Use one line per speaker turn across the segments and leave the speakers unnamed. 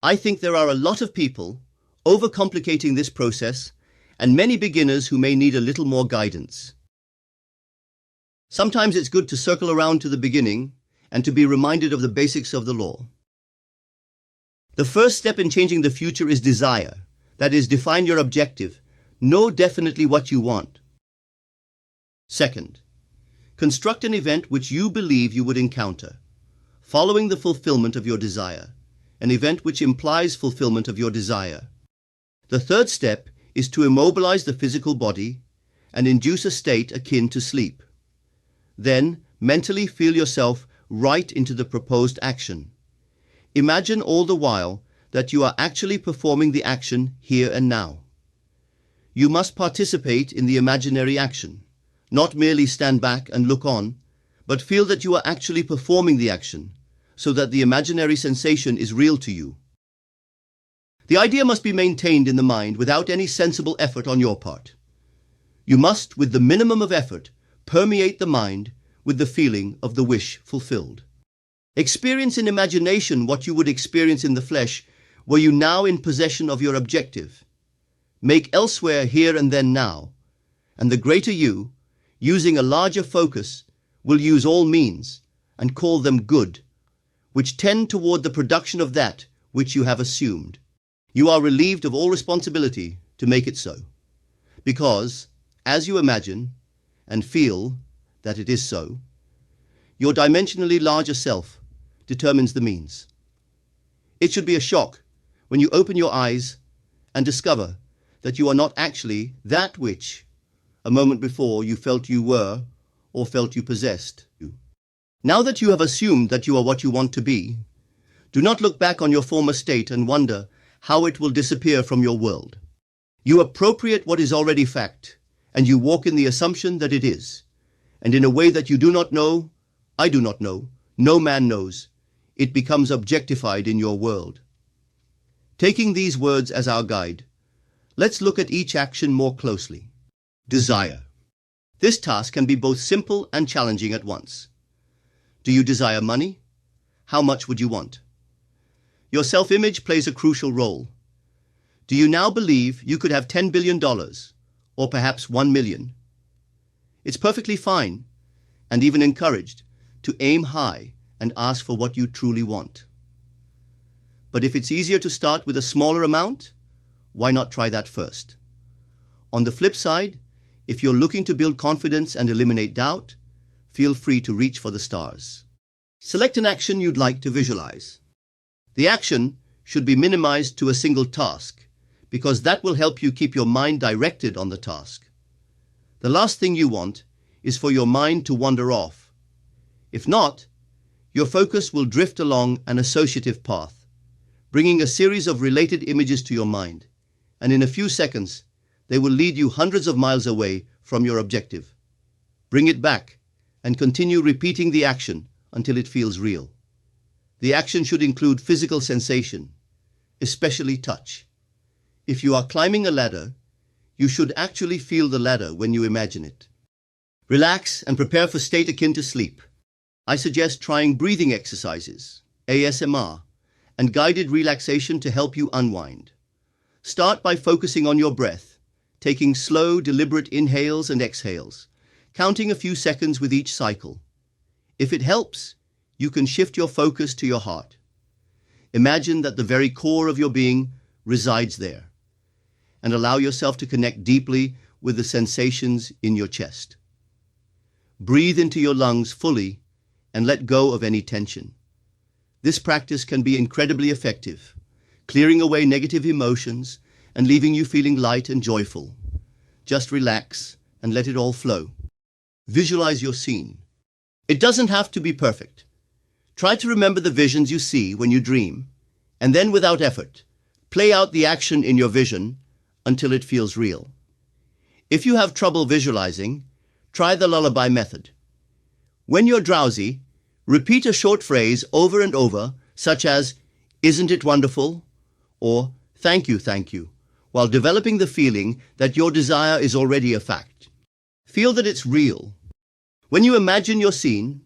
I think there are a lot of people overcomplicating this process and many beginners who may need a little more guidance. Sometimes it's good to circle around to the beginning and to be reminded of the basics of the law. The first step in changing the future is desire. That is, define your objective. Know definitely what you want. Second, construct an event which you believe you would encounter, following the fulfillment of your desire, an event which implies fulfillment of your desire. The third step is to immobilize the physical body and induce a state akin to sleep. Then, mentally feel yourself right into the proposed action. Imagine all the while that you are actually performing the action here and now. You must participate in the imaginary action, not merely stand back and look on, but feel that you are actually performing the action, so that the imaginary sensation is real to you. The idea must be maintained in the mind without any sensible effort on your part. You must, with the minimum of effort, permeate the mind with the feeling of the wish fulfilled. Experience in imagination what you would experience in the flesh were you now in possession of your objective. Make elsewhere here and then now, and the greater you, using a larger focus, will use all means, and call them good, which tend toward the production of that which you have assumed. You are relieved of all responsibility to make it so, because, as you imagine and feel that it is so, your dimensionally larger self determines the means. It should be a shock when you open your eyes and discover that you are not actually that which, a moment before, you felt you were or felt you possessed. Now that you have assumed that you are what you want to be, do not look back on your former state and wonder how it will disappear from your world. You appropriate what is already fact, and you walk in the assumption that it is, and in a way that you do not know, I do not know, no man knows, it becomes objectified in your world. Taking these words as our guide, let's look at each action more closely. Desire. This task can be both simple and challenging at once. Do you desire money? How much would you want? Your self-image plays a crucial role. Do you now believe you could have $10 billion, or perhaps 1 million? It's perfectly fine, and even encouraged, to aim high and ask for what you truly want. But if it's easier to start with a smaller amount, why not try that first? On the flip side, if you're looking to build confidence and eliminate doubt, feel free to reach for the stars. Select an action you'd like to visualize. The action should be minimized to a single task, because that will help you keep your mind directed on the task. The last thing you want is for your mind to wander off. If not, your focus will drift along an associative path, bringing a series of related images to your mind, and in a few seconds, they will lead you hundreds of miles away from your objective. Bring it back and continue repeating the action until it feels real. The action should include physical sensation, especially touch. If you are climbing a ladder, you should actually feel the ladder when you imagine it. Relax and prepare for state akin to sleep. I suggest trying breathing exercises, ASMR, and guided relaxation to help you unwind. Start by focusing on your breath, taking slow, deliberate inhales and exhales, counting a few seconds with each cycle. If it helps, you can shift your focus to your heart. Imagine that the very core of your being resides there, and allow yourself to connect deeply with the sensations in your chest. Breathe into your lungs fully and let go of any tension. This practice can be incredibly effective, clearing away negative emotions and leaving you feeling light and joyful. Just relax and let it all flow. Visualize your scene. It doesn't have to be perfect. Try to remember the visions you see when you dream, and then without effort, play out the action in your vision until it feels real. If you have trouble visualizing, try the lullaby method. When you're drowsy, repeat a short phrase over and over, such as, "Isn't it wonderful?" or thank you, while developing the feeling that your desire is already a fact. Feel that it's real. When you imagine your scene,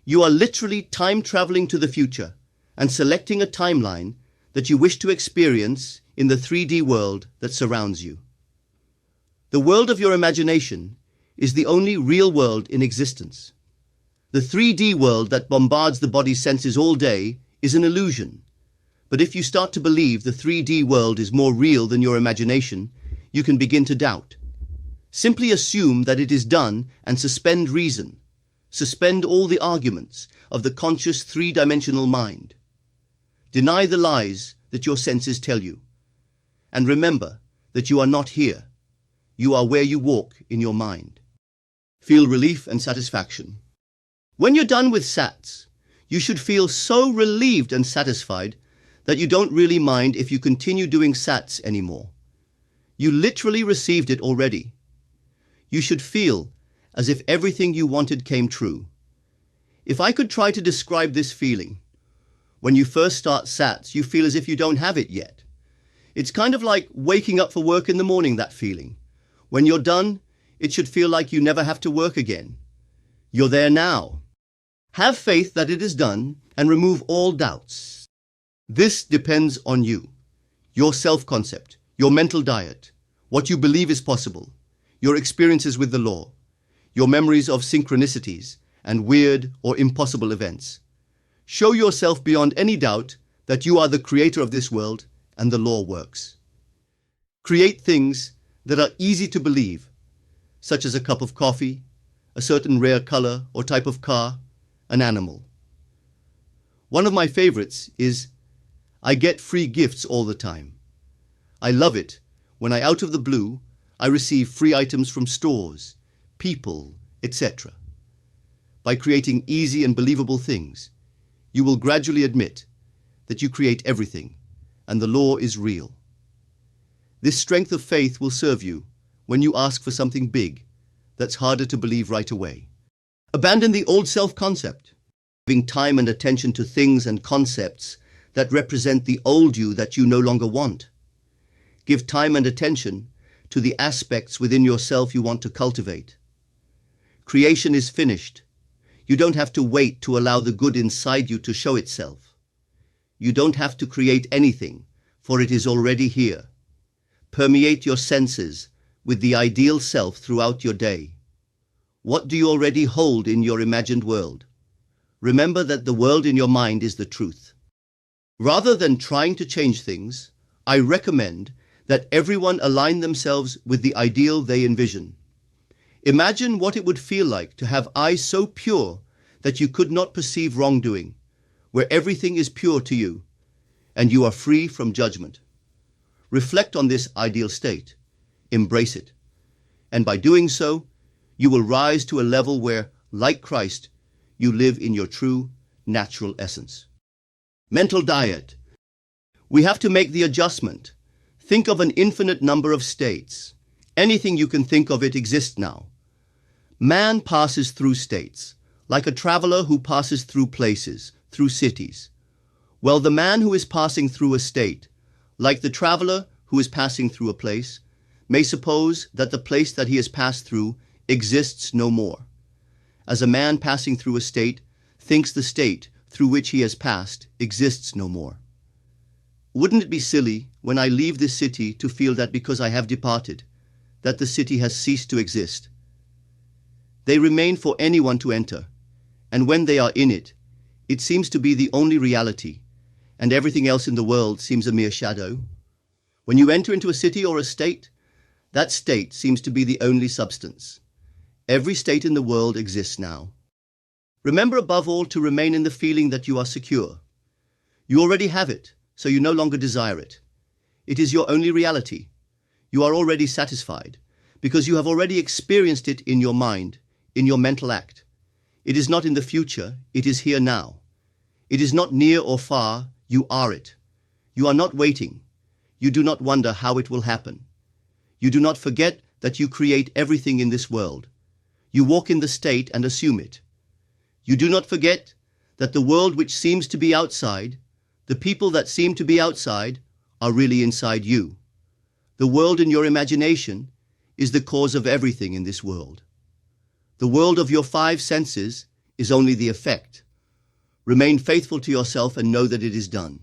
you are literally time traveling to the future and selecting a timeline that you wish to experience in the 3D world that surrounds you. The world of your imagination is the only real world in existence. The 3D world that bombards the body's senses all day is an illusion. But if you start to believe the 3D world is more real than your imagination, you can begin to doubt. Simply assume that it is done and suspend reason. Suspend all the arguments of the conscious three-dimensional mind. Deny the lies that your senses tell you. And remember that you are not here. You are where you walk in your mind. Feel relief and satisfaction. When you're done with SATs, you should feel so relieved and satisfied that you don't really mind if you continue doing SATs anymore. You literally received it already. You should feel as if everything you wanted came true. If I could try to describe this feeling, when you first start SATs, you feel as if you don't have it yet. It's kind of like waking up for work in the morning, that feeling. When you're done, it should feel like you never have to work again. You're there now. Have faith that it is done and remove all doubts. This depends on you, your self-concept, your mental diet, what you believe is possible, your experiences with the law, your memories of synchronicities and weird or impossible events. Show yourself beyond any doubt that you are the creator of this world and the law works. Create things that are easy to believe, such as a cup of coffee, a certain rare color or type of car, an animal. One of my favorites is, I get free gifts all the time. I love it when out of the blue, I receive free items from stores, people, etc. By creating easy and believable things, you will gradually admit that you create everything and the law is real. This strength of faith will serve you when you ask for something big that's harder to believe right away. Abandon the old self-concept, giving time and attention to things and concepts that represent the old you that you no longer want. Give time and attention to the aspects within yourself you want to cultivate. Creation is finished. You don't have to wait to allow the good inside you to show itself. You don't have to create anything, for it is already here. Permeate your senses with the ideal self throughout your day. What do you already hold in your imagined world? Remember that the world in your mind is the truth. Rather than trying to change things, I recommend that everyone align themselves with the ideal they envision. Imagine what it would feel like to have eyes so pure that you could not perceive wrongdoing, where everything is pure to you, and you are free from judgment. Reflect on this ideal state, embrace it, and by doing so, you will rise to a level where, like Christ, you live in your true, natural essence. Mental diet. We have to make the adjustment. Think of an infinite number of states. Anything you can think of it exists now. Man passes through states, like a traveler who passes through places, through cities. Well, the man who is passing through a state, like the traveler who is passing through a place, may suppose that the place that he has passed through exists no more. As a man passing through a state thinks the state through which he has passed exists no more. Wouldn't it be silly when I leave this city to feel that because I have departed, that the city has ceased to exist? They remain for anyone to enter, and when they are in it, it seems to be the only reality, and everything else in the world seems a mere shadow. When you enter into a city or a state, that state seems to be the only substance. Every state in the world exists now. Remember above all to remain in the feeling that you are secure. You already have it, so you no longer desire it. It is your only reality. You are already satisfied, because you have already experienced it in your mind, in your mental act. It is not in the future, it is here now. It is not near or far, you are it. You are not waiting. You do not wonder how it will happen. You do not forget that you create everything in this world. You walk in the state and assume it. You do not forget that the world which seems to be outside, the people that seem to be outside, are really inside you. The world in your imagination is the cause of everything in this world. The world of your five senses is only the effect. Remain faithful to yourself and know that it is done.